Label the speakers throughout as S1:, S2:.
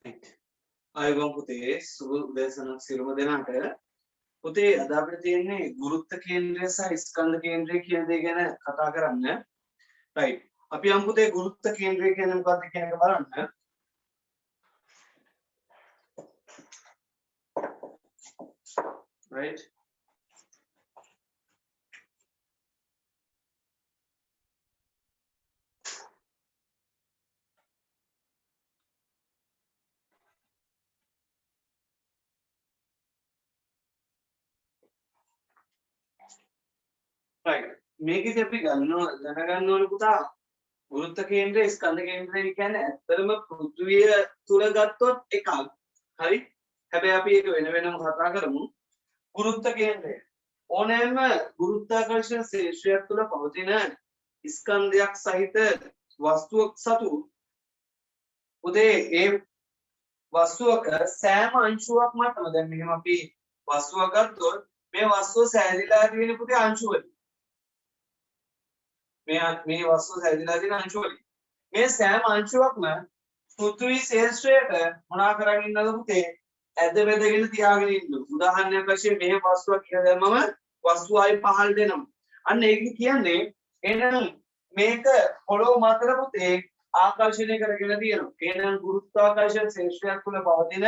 S1: ආයුබෝවන් පුතේ සුබ උදෑසනක් සියලුම දෙනාට. පුතේ අද අපිට තියෙන්නේ ගුරුත්ව කේන්ද්‍රය සහ ස්කන්ධ කේන්ද්‍රය කියන දේ ගැන කතා කරන්න. right. අපි යමු පුතේ ගුරුත්ව කේන්ද්‍රය කියන්නේ මොකක්ද කියන එක බලන්න. right. right. මේකෙදි අපි දැනගන්න ඕන පුතා ගුරුත්ව කේන්ද්‍රය ස්කන්ධ කේන්ද්‍රය කියන්නේ ඇත්තටම පෘථිවිය තුල ගත්තොත් එකක්. හරි? හැබැයි අපි ඒක වෙන වෙනම කතා කරමු. ගුරුත්ව කේන්ද්‍රය ඕනෑම ගුරුත්වාකර්ෂණ ශේෂ්ත්‍රයක් තුළ පවතින ස්කන්ධයක් සහිත වස්තුවක් සතු උදේ ඒ වස්තුවක සෑම අංශුවක් මතම දැන් මෙහෙම අපි වස්තුවක් ගත්තොත් මේ වස්තුව සැහැදිලා තියෙන පුතේ අංශු වලින් මේ වස්තුව සැහැදිලා තියෙන අංශු වලින් මේ සෑම අංශුවක්ම පෘථිවි ශේෂ්ත්‍රයට මොනා කරගෙන ඉන්නද පුතේ ඇද බෙදගෙන තියාගෙන ඉන්න. උදාහරණයක් වශයෙන් මේ වස්තුවක් කියලා දැම්මම වස්තුව ආයි පහළ දෙනවා. අන්න ඒක කියන්නේ එහෙනම් මේක පොළොව මතට පුතේ ආකර්ෂණය කරගෙන තියෙනවා. එහෙනම් ගුරුත්වාකර්ෂණ ශේෂ්ත්‍රයක් තුළ පවතින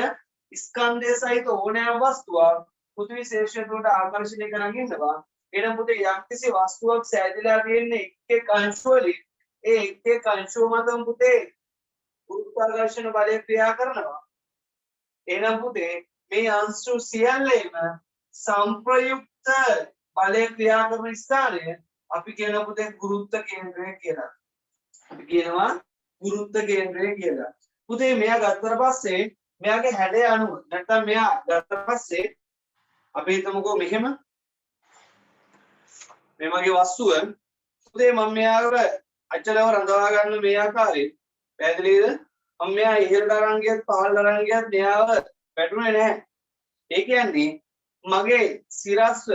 S1: ස්කන්ධය සහිත ඕනෑම වස්තුවක් පෘථිවි ශේෂ්ත්‍රය තුළට ආකර්ෂණය කරගෙන ඉන්නවා. එහෙනම් පුතේ යම්කිසි වස්තුවක් සැදලා තියෙන්නේ එක් අංශු වලින් ඒ එක් අංශුව මතම පුතේ ගුරුත්වාකර්ෂණ බලය ක්‍රියා කරනවා. එහෙනම් පුතේ මේ අංශු සියල්ලේම සංප්‍රයුක්ත බලය ක්‍රියා කරන ස්ථානය අපි කියනවා පුතේ ගුරුත්ව කේන්ද්‍රය කියලා. අපි කියනවා ගුරුත්ව කේන්ද්‍රය කියලා. පුතේ මෙයා ගත්තට පස්සේ මෙයාගේ හැඩය අනුව නැත්නම් මෙයා ගත්තට පස්සේ අපි හිතමුකෝ මෙහෙම මේ වගේ වස්තුව පුතේ මම මෙයාව අචලව රඳවා ගන්න මේ ආකාරයෙන් පැහැදිලිද? මම මෙයා ඉහළට අරන් ගියත් පහළට අරන් ගියත් මෙයාව වැටුනේ නැහැ. ඒ කියන්නේ මගේ සිරස්ව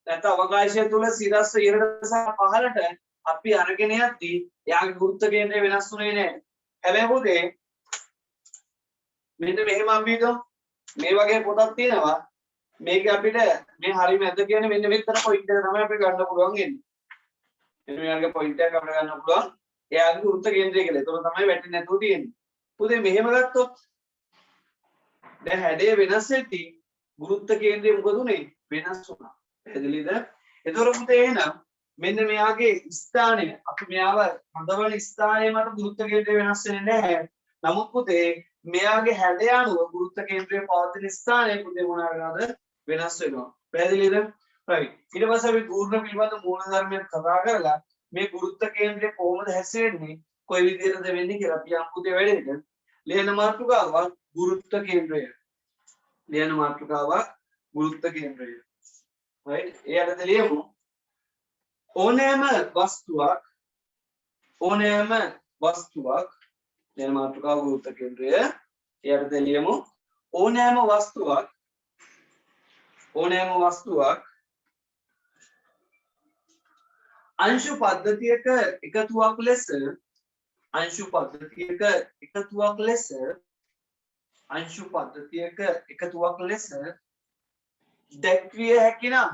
S1: නැත්නම් අවකාශය තුල සිරස්ව ඉහළට සහ පහළට අපි අරගෙන යද්දී එයාගේ ගුරුත්ව කේන්ද්‍රය වෙනස් වුණේ නැහැ. හැබැයි පුතේ මෙන්න මෙහෙම අපි හිතමු මේ වගේ පොතක් තියෙනවා. මේක අපිට මේ හරියම ඇද්ද කියන්නේ මෙන්න මෙතන පොයින්ට් එක තමයි අපිට ගන්න පුළුවන් වෙන්නේ. මෙන්න මෙයාගේ පොයින්ට් එක අපිට ගන්න පුළුවන්. එයාගේ ගුරුත්ව කේන්ද්‍රය කියලා. ඒක තමයි වැටෙන්නේ නැතුව තියෙන්නේ. පුතේ මෙහෙම ගත්තොත් දැන් හැඩය වෙනස් වෙද්දී ගුරුත්ව කේන්ද්‍රය මොකද උනේ? වෙනස් වුණා. පැහැදිලිද? ඒතකොට පුතේ එහෙනම් මෙන්න මෙයාගේ ස්ථානය අපි මෙයාව හඳවන ස්ථානයේ මත ගුරුත්ව කේන්ද්‍රය වෙනස් වෙන්නේ නැහැ. නමුත් පුතේ මෙයාගේ හැඩය අනුව ගුරුත්ව කේන්ද්‍රයේ පවතින ස්ථානය පුතේ මොනවා වෙනවද? වෙනස් වෙනවා. පැහැදිලිද? right. ඊට පස්සේ අපි ගුරුත්ව පිළිබඳ මූලධර්මයක් කතා කරලා මේ ගුරුත්ව කේන්ද්‍රය කොහොමද හැසිරෙන්නේ? කොයි විදිහටද වෙන්නේ කියලා අපි යම් පුතේ වැඩේට. ලියන මාතෘකාවක් ගුරුත්ව කේන්ද්‍රය. ලියන මාතෘකාවක් ගුරුත්ව කේන්ද්‍රය. right. ඒ අතට ලියමු. ඕනෑම වස්තුවක් ලියන මාතෘකාව ගුරුත්ව කේන්ද්‍රය. ඒ අතට ලියමු. ඕනෑම වස්තුවක් අංශු පද්ධතියක එකතුවක් ලෙස දැක්විය හැකි නම්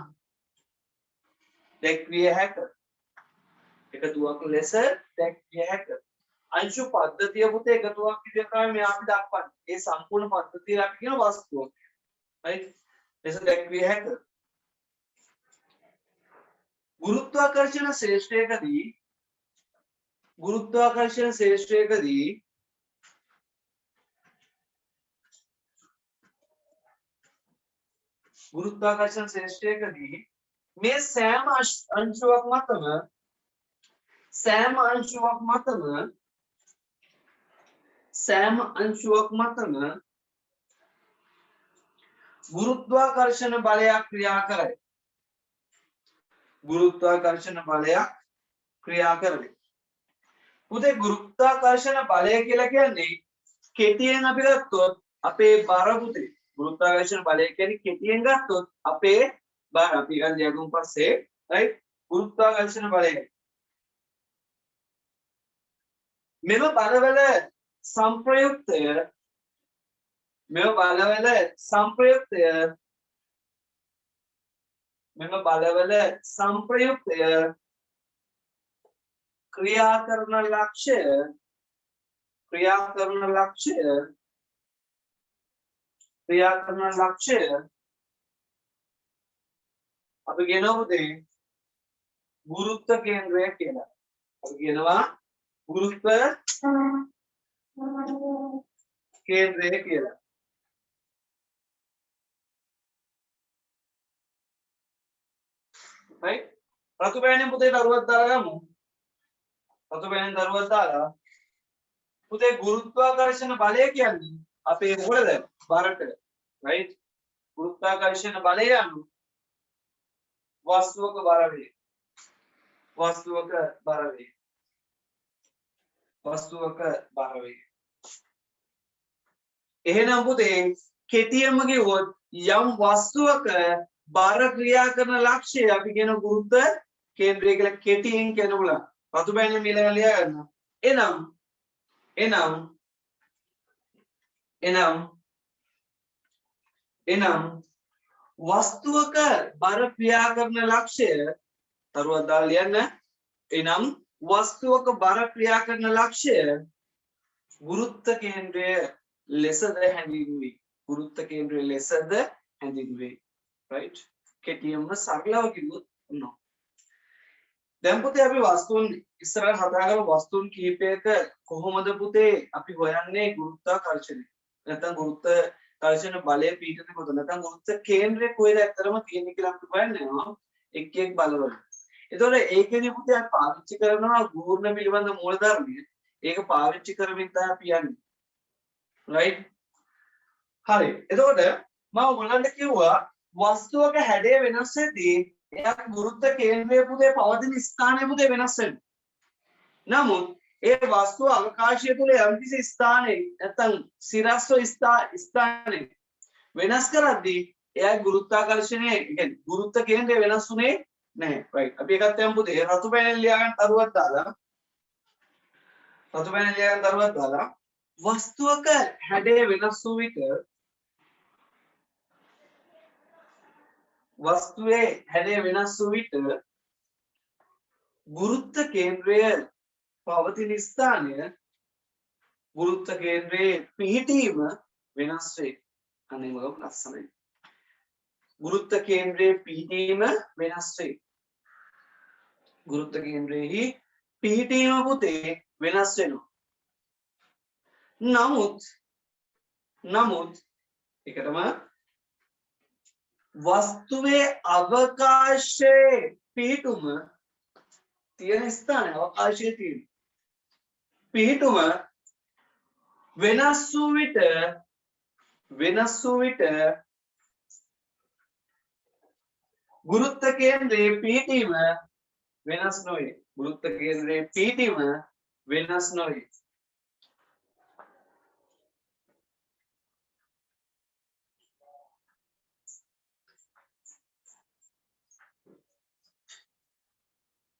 S1: අංශු පද්ධතිය පුතේ එකතුවක් විදිහට තමයි මේ අපි දක්වන්නේ. ඒ සම්පූර්ණ පද්ධතිය අපි කියන වස්තුවක්. right? ලෙස දැක්විය හැක. ගුරුත්වාකර්ෂණ ශේෂ්ත්‍රයකදී මේ සෑම අංශුවක් මතම ගුරුත්වාකර්ෂණ බලයක් ක්‍රියා කරයි. පුතේ ගුරුත්වාකර්ෂණ බලය කියලා කියන්නේ කෙටියෙන් අපි ගත්තොත් අපේ බර පුතේ. ගුරුත්වාකර්ෂණ බලය කියන්නේ කෙටියෙන් ගත්තොත් අපේ බර අපි ගන්න යගුම් පස්සේ right ගුරුත්වාකර්ෂණ බලය. මෙම බලවල සංප්‍රයුක්තය මෙව බලවල සංප්‍රයුක්තය මෙම බලවල සංප්‍රයුක්තය ක්‍රියා කරන ලක්ෂය අපි කියනවා පුතේ ගුරුත්ව කේන්ද්‍රය කියලා. අපි කියනවා ගුරුත්ව කේන්ද්‍රය කියලා. right? රතු පෑනෙන් පුතේ දරුවක් දාලා ගමු. රතු පෑනෙන් දරුවක් දාලා පුතේ ගුරුත්වාකර්ෂණ බලය කියන්නේ අපේ මොකද බරට right? ගුරුත්වාකර්ෂණ බලය අනුව වස්තුවක බර වේ. එහෙනම් පුතේ කෙටියෙන්ම කිව්වොත් යම් වස්තුවක බර ක්‍රියා කරන ලක්ෂය අපි කියන ගුරුත්ව කේන්ද්‍රය කියලා කෙටියෙන් කියන බුලා. රතු බෑනේ මිලන ලියා ගන්න. එනම් වස්තුවක බර ක්‍රියා කරන ලක්ෂය තරුවක් දාලා ලියන්න. එනම් වස්තුවක බර ක්‍රියා කරන ලක්ෂය ගුරුත්ව කේන්ද්‍රය ලෙසද හැඳින්වේ. right? කෙටියෙන්ම සරලව කිව්වොත් නෝ. දැන් පුතේ අපි වස්තුන් ඉස්සරහ හදාගමු. වස්තුන් කීපයක කොහොමද පුතේ අපි හොයන්නේ ගුරුත්වාකර්ෂණය? නැත්නම් ගුරුත්වාකර්ෂණ බලය පිටතේ කොහොමද? නැත්නම් ගුරුත්ව කේන්ද්‍රය කොහෙද ඇත්තරම තියෙන්නේ කියලා අපි හොයන්නේ එක් බලවල. එතකොට ඒකෙදි පුතේ අපි පාවිච්චි කරනවා ගූර්ණ පිළිබඳ මූලධර්මය. ඒක පාවිච්චි කරමින් තමයි අපි යන්නේ. right? හරි. එතකොට මම ඔයගලන්ට කිව්වා වස්තුවක හැඩය වෙනස් වෙද්දී එයාගේ ගුරුත්ව කේන්ද්‍රය පුතේ පවතින ස්ථානය පුතේ වෙනස් වෙනවා. නමුත් ඒ වස්තුව අවකාශය තුල යම්කිසි ස්ථානයක නැත්නම් සිරස්ව ස්ථානයක වෙනස් කරද්දී එයාගේ ගුරුත්වාකර්ෂණය කියන්නේ ගුරුත්ව කේන්ද්‍රය වෙනස් වුනේ නැහැ. right? අපි එකක් යමු පුතේ රතු පෑනෙන් ලියා ගන්න තරුවක් දාලා වස්තුවක හැඩය වෙනස් වූ විට ගුරුත්ව කේන්ද්‍රය පවතින ස්ථානය ගුරුත්ව කේන්ද්‍රයේ පිහිටීම වෙනස් වේ. අනේ මග ලස්සනයි. ගුරුත්ව කේන්ද්‍රයේ පිහිටීම වෙනස් වේ. ගුරුත්ව කේන්ද්‍රයේ පිහිටීම පුතේ වෙනස් වෙනවා. නමුත් ඒකටම වස්තුවේ අවකාශයේ පිහිටුම තියෙන ස්ථානය අවකාශයේ තියෙන පිහිටුම වෙනස් වූ විට ගුරුත්ව කේන්ද්‍රයේ පිහිටීම වෙනස් නොවේ.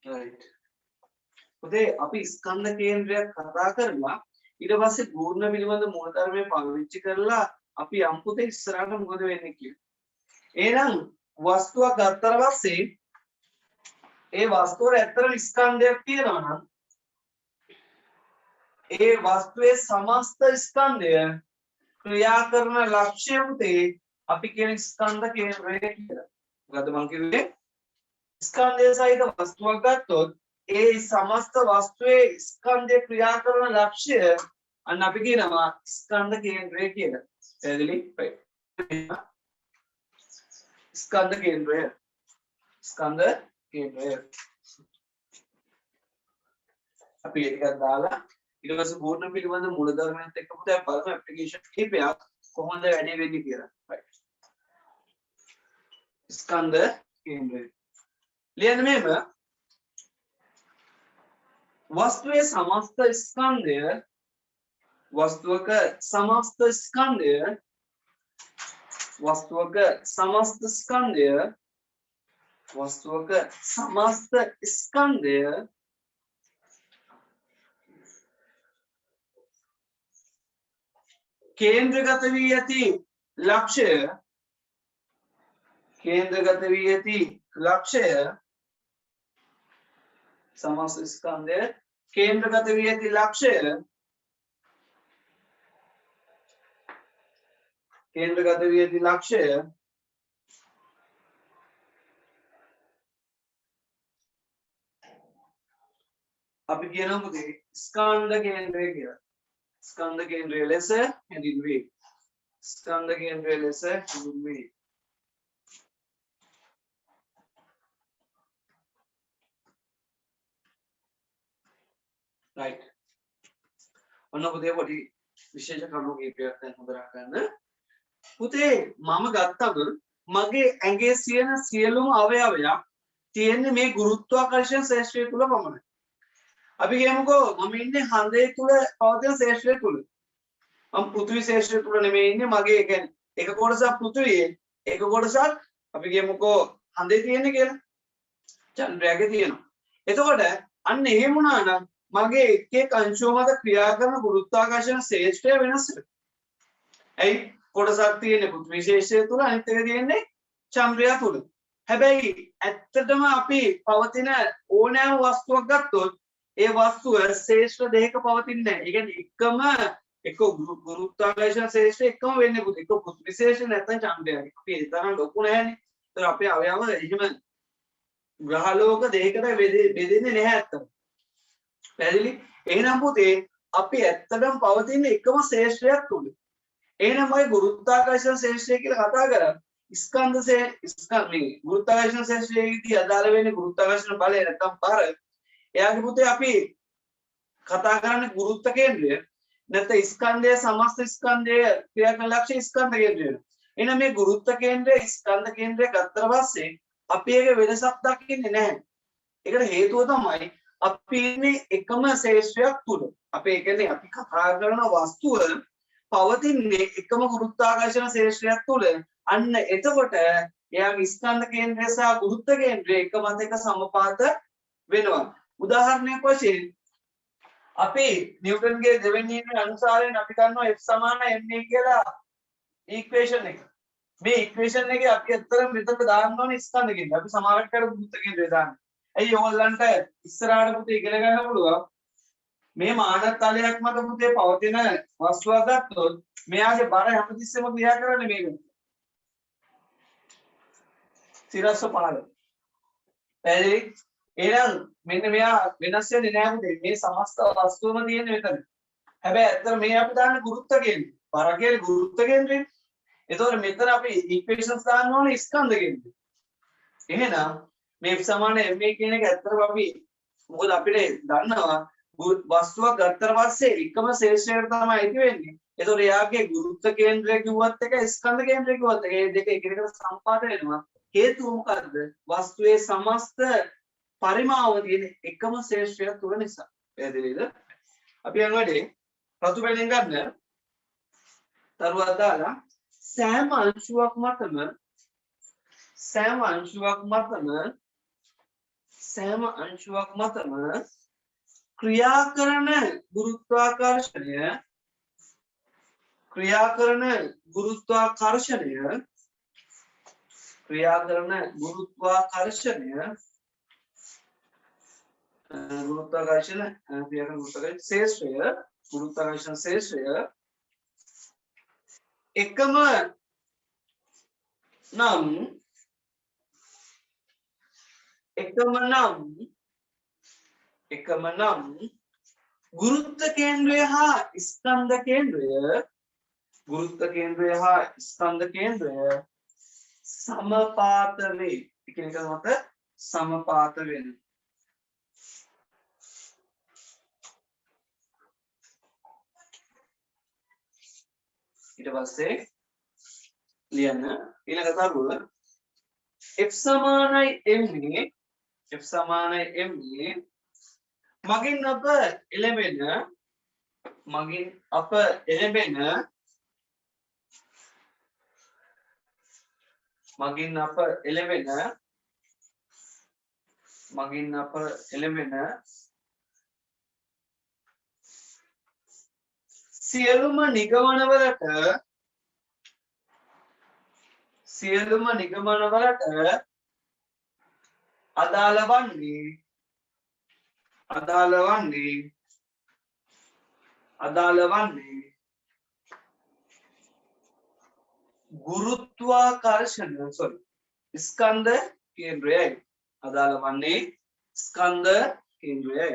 S1: right. පුතේ අපි ස්කන්ධ කේන්ද්‍රයක් කතා කරලා ඊට පස්සේ ගුණ පිළිබඳ මූලධර්මය පාවිච්චි කරලා අපි යම් පුතේ ඉස්සරහට මොකද වෙන්නේ කියලා. එහෙනම් වස්තුවක් ගත්තට පස්සේ ඒ වස්තුවේ ඇත්තටම ස්කන්ධයක් තියෙනවා නම් ඒ වස්තුවේ සමස්ත ස්කන්ධය ක්‍රියා කරන ලක්ෂ්‍ය පුතේ අපි කියන ස්කන්ධ කේන්ද්‍රය කියලා. මොකද මම කිව්වේ ස්කන්ධය සහිත වස්තුවක් ගත්තොත් ඒ සමස්ත වස්තුවේ ස්කන්ධය ක්‍රියා කරන ලක්ෂ්‍ය අන්න අපි කියනවා ස්කන්ධ කේන්ද්‍රය කියලා. පැහැදිලි? ස්කන්ධ කේන්ද්‍රය. අපි ඒක දාලා ඊට පස්සේ ගුණ පිළිබඳ මූලධර්මයත් එක්ක පුතේ බලමු ඇප්ලිකේෂන් කීපයක් කොහොමද වැඩි වෙන්නේ කියලා. right. ස්කන්ධ කේන්ද්‍රය. ලියන්න මේක වස්තුවේ සමස්ත ස්කන්ධය වස්තුවක සමස්ත ස්කන්ධය केंद्रगत වී ඇති ලක්ෂය केंद्रगत වී ඇති ලක්ෂය समस्त स्कंदය केंद्रगत වී ඇති ලක්ෂය केंद्रगत වී ඇති ලක්ෂය අපි කියනවා පුතේ ස්කන්ධ කේන්ද්‍රය කියලා. ස්කන්ධ කේන්ද්‍රය ලෙස හැඳින්වේ. ස්කන්ධ කේන්ද්‍රය ලෙස හැඳින්වේ. right. ඔන්න පුතේ පොඩි විශේෂ කරුණු කීපයක් දැන් හොදලා ගන්න. පුතේ මම ගත්තම මගේ ඇඟේ සියලුම අවයවයක් තියෙන්නේ මේ ගුරුත්වාකර්ෂණ ශේෂ්ත්‍රය තුල පමණයි. අපි කියමුකෝ මම ඉන්නේ හඳේ තුල පවතින ශේෂ්ත්‍රය තුල. මම පෘථිවි ශේෂ්ත්‍රය තුල නෙමෙයි ඉන්නේ මගේ කියන්නේ එක කොටසක් පෘථිවියේ එක කොටසක් අපි කියමුකෝ හඳේ තියෙන්නේ කියලා. චන්ද්‍රයාගේ තියෙනවා. එතකොට අන්න එහෙම වුණා නම් මගේ එක් එක් අංශුව මත ක්‍රියා කරන ගුරුත්වාකර්ෂණ ශේෂ්ත්‍රය වෙනස් වෙනවා. ඇයි කොටසක් තියෙන්නේ පෘථිවි ශේෂ්ත්‍රය තුල අනිත් එක තියෙන්නේ චන්ද්‍රයා තුල. හැබැයි ඇත්තටම අපි පවතින ඕනෑම වස්තුවක් ගත්තොත් ඒ වස්තුව ශේෂ්ත්‍ර දෙකක පවතින්නේ නැහැ. ඒ කියන්නේ එකම එක ගුරුත්වාකර්ෂණ ශේෂ්ත්‍රය එකම වෙන්නේ පුතේ. එක පෘථිවි ශේෂ්ත්‍රය නැත්නම් චන්ද්‍රයා. අපි ඒ තරම් ලොකු නැහැනේ. ඒතර අපේ අවයව එහෙම ග්‍රහලෝක දෙකකට බෙදෙන්නේ නැහැ ඇත්තටම. පැහැදිලි? එහෙනම් පුතේ අපි ඇත්තටම පවතින එකම ශේෂ්ත්‍රයක් තුල. එහෙනම් ඔය ගුරුත්වාකර්ෂණ ශේෂ්ත්‍රය කියලා කතා කරා. ස්කන්ධ ගුරුත්වාකර්ෂණ ශේෂ්ත්‍රයේදී අදාළ වෙන්නේ ගුරුත්වාකර්ෂණ බලය නැත්නම් බර. එයාගේ පුතේ අපි කතා කරන්නේ ගුරුත්ව කේන්ද්‍රය. නැත්නම් ස්කන්ධය සමස්ත ස්කන්ධය ක්‍රියා කරන ලක්ෂ්‍ය ස්කන්ධ කේන්ද්‍රය. එහෙනම් මේ ගුරුත්ව කේන්ද්‍රය ස්කන්ධ කේන්ද්‍රය ගත්තට පස්සේ අපි ඒක වෙනසක් දකින්නේ නැහැ. ඒකට හේතුව තමයි අපි ඉන්නේ එකම ශේෂ්ත්‍රයක් තුල. අපි ඒ කියන්නේ අපි කතා කරන වස්තුව පවතින්නේ එකම ගුරුත්වාකර්ෂණ ශේෂ්ත්‍රයක් තුල. අන්න එතකොට එයාගේ ස්කන්ධ කේන්ද්‍රය සහ ගුරුත්ව කේන්ද්‍රය එක මත එක සමපාත වෙනවා. උදාහරණයක් වශයෙන් අපි නිව්ටන්ගේ දෙවෙනි නියමයේ අනුසාරයෙන් අපි දන්නවා F = ma කියලා ඉක්වේෂන් එක. මේ ඉක්වේෂන් එකේ අපි අත්‍තරම මෙතන දාන්න ඕනේ ස්කන්ධ කේන්ද්‍රය. අපි සමානට කර ගුරුත්ව කේන්ද්‍රය දාන්නේ. ඇයි ඕගොල්ලන්ට ඉස්සරහට පුතේ ඉගෙන ගන්න පුළුවන් මේ මානක තලයක් මත පුතේ පවතින වස්තුවක් ගත්තොත් මෙයාගේ බර හැමතිස්සෙම ක්‍රියා කරන්නේ මේක. සිරස්ස පාල. පැහැදිලි? එහෙනම් මෙන්න මෙයා වෙනස් වෙන්නේ නැහැ පුතේ. මේ සමස්ත වස්තුවම තියෙන්නේ මෙතන. හැබැයි ඇත්තට මේ අපි දාන්නේ ගුරුත්ව කේන්ද්‍රය. බර කියන්නේ ගුරුත්ව කේන්ද්‍රය. එතකොට මෙතන අපි ඉක්වේෂන්ස් දාන්න ඕනේ ස්කන්ධ කේන්ද්‍රය. එහෙනම් මේ F = ma කියන එක ඇත්තටම අපි මොකද අපිට දන්නවා වස්තුවක් ගත්තට පස්සේ එකම ශේෂ්ත්‍රයකට තමයි ඇති වෙන්නේ. ඒතකොට එයාගේ ගුරුත්ව කේන්ද්‍රය කිව්වත් එක ස්කන්ධ කේන්ද්‍රය කිව්වත් එක මේ දෙක එකිනෙකට සම්පාත වෙනවා. හේතුව මොකද්ද? වස්තුවේ සමස්ත පරිමාව තියෙන එකම ශේෂ්ත්‍රයක් තුල නිසා. පැහැදිලිද? අපි යන වැඩේ රතු පැනෙන් ගන්න. තරුවක් දාලා සෑම අංශුවක් මතම ක්‍රියා කරන ගුරුත්වාකර්ෂණ ශේෂ්ත්‍රය එකම නම් ගුරුත්ව කේන්ද්‍රය හා ස්කන්ධ කේන්ද්‍රය සමපාත වේ. එකිනෙක මත සමපාත වෙනවා. ඊට පස්සේ ලියන්න ඊළඟ තරුව F = ma මගින් අප එළඹෙන සියලුම නිගමනවලට අදාළ වන්නේ ගුරුත්වාකර්ෂණ ස්කන්ධ කේන්ද්‍රයයි.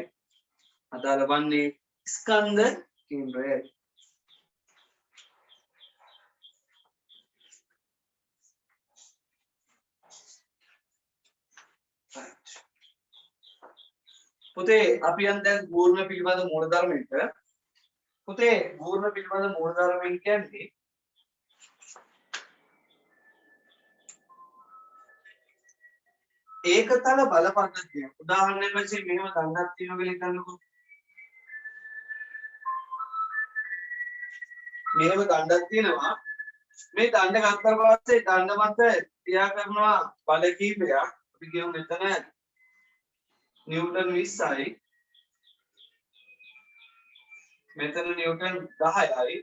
S1: අදාළ වන්නේ ස්කන්ධ කේන්ද්‍රයයි. පුතේ අපි යන් දැන් ගූර්ණ පිළිබඳ මූලධර්මයට. පුතේ ගූර්ණ පිළිබඳ මූලධර්මයෙන් කියන්නේ ඒකතල බල පද්ධතිය. උදාහරණයක් වශයෙන් මෙහෙම දණ්ඩක් තියෙනවා කියලා හිතන්නකෝ. මෙහෙම දණ්ඩක් තියෙනවා. මේ දණ්ඩ ගත්තා පස්සේ දණ්ඩ මත ක්‍රියා කරනවා බල කීපයක්. අපි කියමු මෙතන නිව්ටන් 20යි. මෙතන නිව්ටන් 10යි.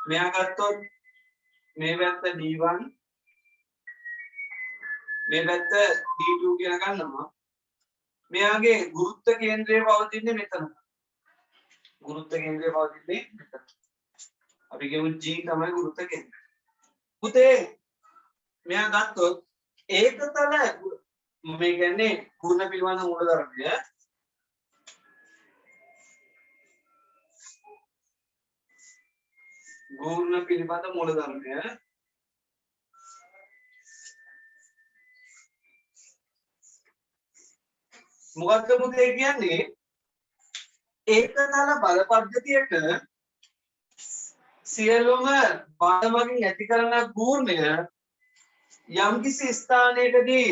S1: මෙයා ගත්තොත් මේ පැත්ත D1 මේ පැත්ත D2 කියලා ගන්නවා. මෙයාගේ ගුරුත්ව කේන්ද්‍රය පවතින්නේ මෙතන. අපි කියමු G තමයි ගුරුත්ව කේන්ද්‍රය. පුතේ මෙයා ගත්තොත් ඒකතල මේ කියන්නේ ගුණ පිළිබඳ මූලධර්මය. මොකක්ද පුතේ කියන්නේ? ඒකතල බල පද්ධතියට සියලුම බල මගින් ඇති කරන ගූර්ණය යම්කිසි ස්ථානයකදී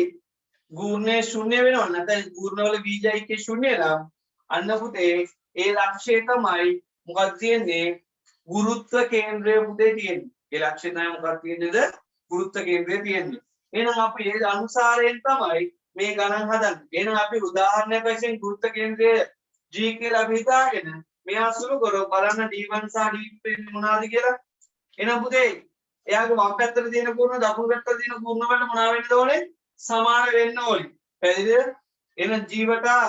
S1: ගූර්ණය ශුන්‍ය වෙනවා. නැත්නම් ගූර්ණවල බීජයික ශුන්‍ය නම් අන්න පුතේ ඒ ලක්ෂ්‍යය තමයි මොකක්ද තියෙන්නේ? ගුරුත්ව කේන්ද්‍රය පුතේ තියෙන්නේ. ඒ ලක්ෂ්‍යය තමයි මොකක්ද තියෙන්නේද? ගුරුත්ව කේන්ද්‍රය තියෙන්නේ. එහෙනම් අපි ඒ අනුසාරයෙන් තමයි මේ ගණන් හදන්නේ. එහෙනම් අපි උදාහරණයක් වශයෙන් ගුරුත්ව කේන්ද්‍රය G කියලා අපි හිතාගෙන මේ අසුරු කරොත් බලන්න D1 සහ D2 වෙන්නේ මොනවද කියලා. එහෙනම් පුතේ එයාගේ වම් පැත්තට තියෙන කූර්ණ දකුණු පැත්තට තියෙන කූර්ණ වලට මොනවා වෙන්නද ඕනේ? සමාන වෙන්න ඕනේ. පැහැදිලිද? එහෙනම් G වටා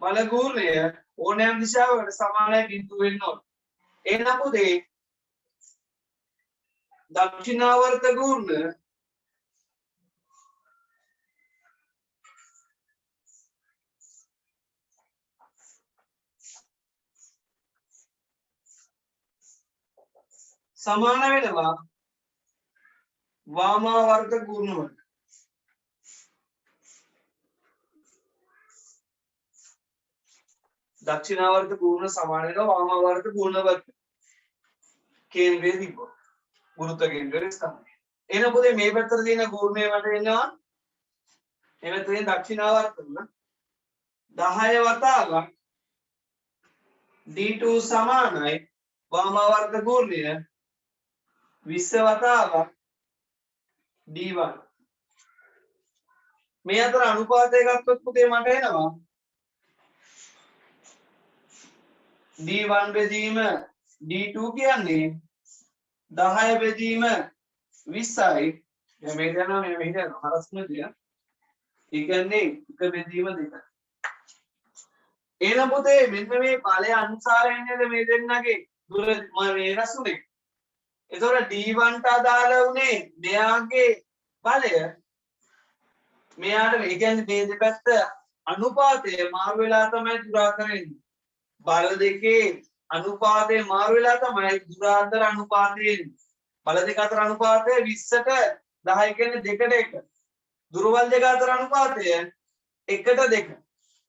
S1: බල කූර්ණය ඕනෑම දිශාවකට සමානයි බිඳුව වෙන්න ඕනේ. එහෙනම් පුතේ දක්ෂිණාවර්ත කූර්ණ සමාන වෙනවා වාමාවර්ත කූර්ණ වලට. දක්ෂිණාවර්ත කූර්ණ සමාන වෙනවා වාමාවර්ත කූර්ණ වලට. කේන්ද්‍රයේ තිබ්බොත් ගුරුත්ව කේන්ද්‍රයේ ස්ථානය. එහෙනම් පොතේ මේ පැත්තට තියෙන කූර්ණය වට වෙනවා මේ පැත්තේ තියෙන දක්ෂිණාවර්ත 10 වතාවක් D2 සමානයි වාමාවර්ත කූර්ණය 20 වතාවක් D1. මේ අතර අනුපාතය ගත්තොත් පුතේ මට එනවා D1 බෙදීම D2 කියන්නේ 10 බෙදීම 20යි. දැන් මේ යනවා මේ මෙහෙට යනවා හරස්මදිය. ඒ කියන්නේ 1 බෙදීම 2. එහෙනම් පුතේ මෙන්න මේ බලය අනුසාරයෙන් නේද මේ දෙන්නගේ දුර වෙනස් උනේ. එතකොට D1 ට අදාළ උනේ මෙයාගේ බලය මෙයාට ඒ කියන්නේ මේ දෙපැත්ත අනුපාතය මාරු වෙලා තමයි දුරාතර එන්නේ. බල දෙකේ අනුපාතය මාරු වෙලා තමයි දුරාතර අනුපාතය එන්නේ. බල දෙක අතර අනුපාතය 20ට 10 කියන්නේ 2ට 1. දුරවල් දෙක අතර අනුපාතය 1ට 2.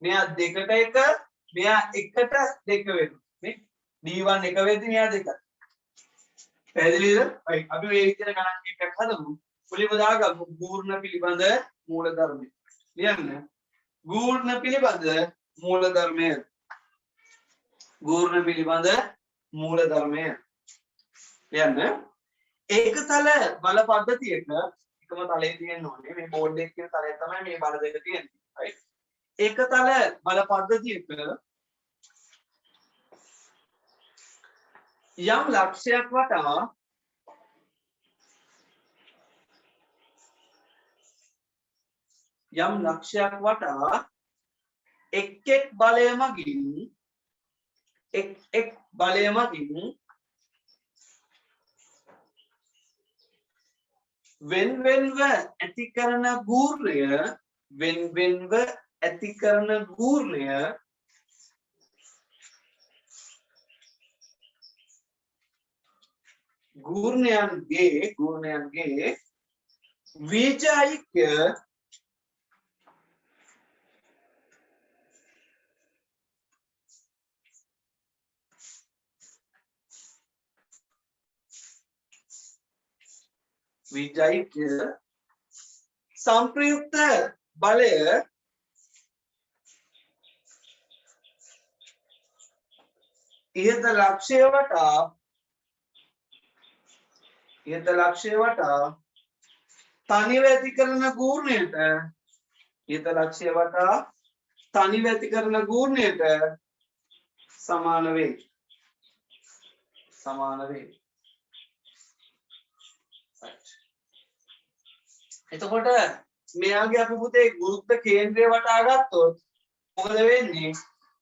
S1: මෙයා 2ට 1 මෙයා 1ට 2 වෙනවා. මේ D1 1 වෙද්දි මෙයා 2. පැහැදිලිද? අපි මේ විදිහට ගණන් කීපයක් හදමු. මුලින්ම දාගමු ගූර්ණ පිළිබඳ මූලධර්මය. ලියන්න. ගූර්ණ පිළිබඳ මූලධර්මය. ගූර්ණ පිළිබඳ මූලධර්මය. ලියන්න. ඒකතල බල පද්ධතියක එකම තලයේ තියෙන්න ඕනේ. මේ බෝඩ් එකේ තියෙන තලය තමයි මේ බල දෙක තියෙන්නේ. right? ඒකතල බල පද්ධතියක යම් ලක්ෂයක් වටා එක් බලය මගින් වෙන්වෙන්ව ඇති කරන ගූර්ණය ගූර්ණයන්ගේ විජයික්‍ය संप्रयुक्त බලය ඉහත ලක්ෂය වටා තනිව ඇති කරන ගූර්ණයට සමාන වේ. එතකොට මෙයාගේ අපි පුතේ ගුරුත්ව කේන්ද්‍රය වටා ගත්තොත් මොකද වෙන්නේ?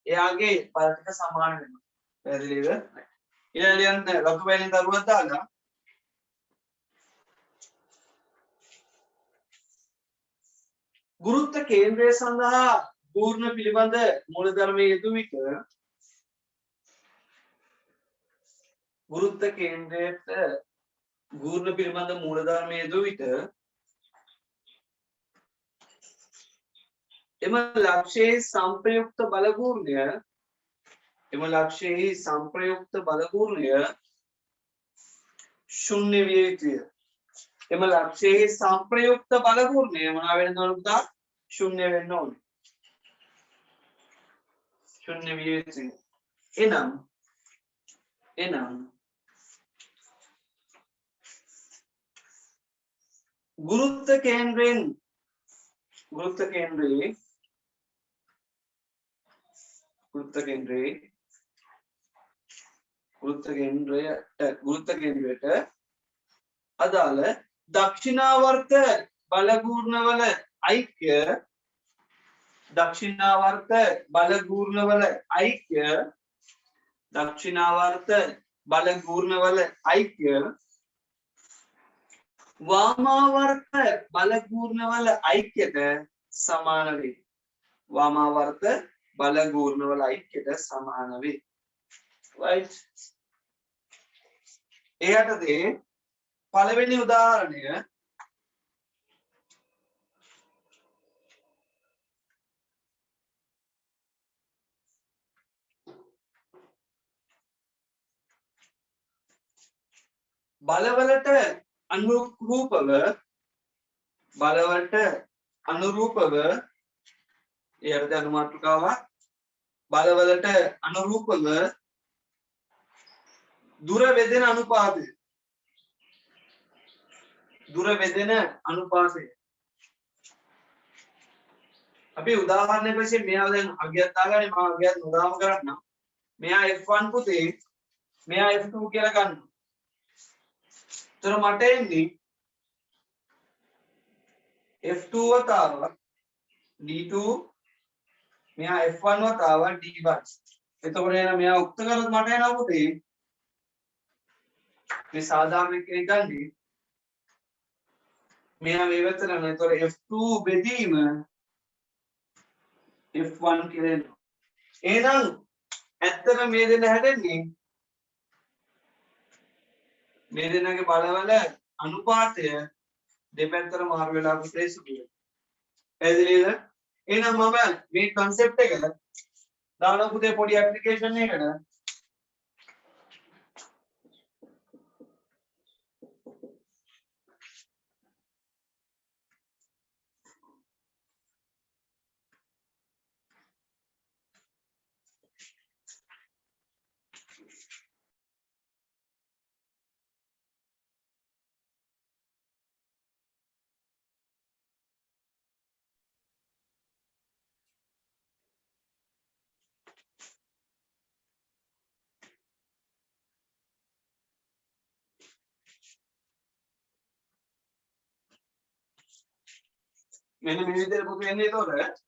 S1: එයාගේ බල ටික සමාන වෙනවා. පැහැදිලිද? ඊළඟට ලොකු වෙනින් දරුවක් දාලා ගුරුත්ව කේන්ද්‍රය සඳහා ගූර්ණ පිළිබඳ මූලධර්මයේ යෙදු විට එම ලක්ෂයේ සංප්‍රයුක්ත බල ගූර්ණය ශුන්‍ය විය යුතුය. එම ලක්ෂයේ සංප්‍රයුක්ත බල ගූර්ණය මොනවා වෙන්න ඕන පුතා? ශුන්‍ය වෙන්න ඕනේ. ශුන්‍ය විය යුතුය. එනම් ගුරුත්ව කේන්ද්‍රයට අදාළ දක්ෂිනාවර්ත බලගූර්ණවල ඓක්‍ය වාමාවර්ත බලගූර්ණවල ඓක්‍යයට සමාන වේ. right? එයටදී පළවෙනි උදාහරණය බලවලට අනුරූපව එයට අනුමාත්‍රකාවක් බලවලට අනුරූපව දුර වෙදෙන අනුපාතය අපි උදාහරණයක් වශයෙන් මෙයා දැන් අගයක් දාගන්නේ මම අගයක් නොදාම කරන්නම්. මෙයා F1 පුතේ මෙයා F2 කියලා ගන්න. මට එන්නේ F2 වතාවක් D2 මෙයා F1 වතාවක් D1. එතකොට එන මෙයා උක්ත කරොත් මට එනවා පුතේ මේ සාධාරණ කෙනෙක් ගන්නේ මෙයා මේ පැත්තට යනවා. එතකොට F2 බෙදීම F1 කියලා එනවා. එහෙනම් ඇත්තට මේ දෙන්න හැදෙන්නේ මේ දෙන්නගේ බලවල අනුපාතය දෙපැත්තට මාරු වෙලා පුතේ සිදුවේ. පැහැදිලිද? එහෙනම් මම මේ concept එක දානවා පුතේ පොඩි application එකකට. මෙන්න මේ විදිහට පුතු වෙන්නේ එතකොට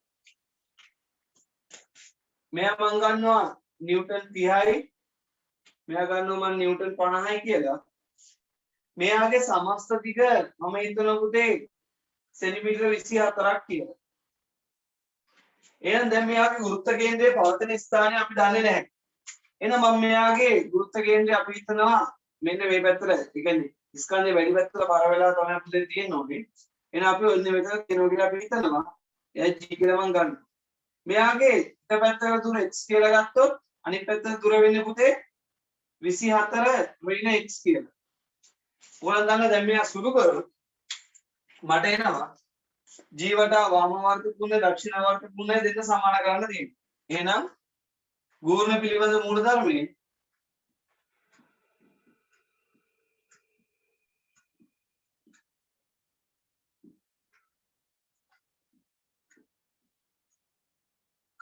S1: මෙයා මං ගන්නවා නිව්ටන් 30යි මෙයා ගන්නවා මං නිව්ටන් 50යි කියලා මෙයාගේ සමස්ත දිග මම හිතනවා පුතේ සෙන්ටිමීටර 24ක් කියලා. එහෙනම් දැන් මෙයාගේ ගුරුත්ව කේන්ද්‍රයේ පවතින ස්ථානය අපි දන්නේ නැහැ. එහෙනම් මම මෙයාගේ ගුරුත්ව කේන්ද්‍රය අපි හිතනවා මෙන්න මේ පැත්තට. ඒ කියන්නේ ස්කන්ධේ වැඩි පැත්තට බර වෙලා තමයි අපිට තියෙන්නේ. එහෙනම් අපි ඔන්න මෙතන තියෙනවා කියලා අපි හිතනවා. එයා g කියලා මම ගන්නවා. මෙයාගේ එක පැත්තකට දුර x කියලා ගත්තොත් අනිත් පැත්තට දුර වෙන්නේ පුතේ 24 වෙන x කියලා. ඕනනම් දන්න දැන් මෙයා සුළු කරොත් මට එනවා g වටා වාම වර්ග 3 දක්ෂිණ වර්ග 3 දෙක සමාන කරන්න තියෙනවා. එහෙනම් ගූර්ණ පිළිබඳ මූලධර්මයේ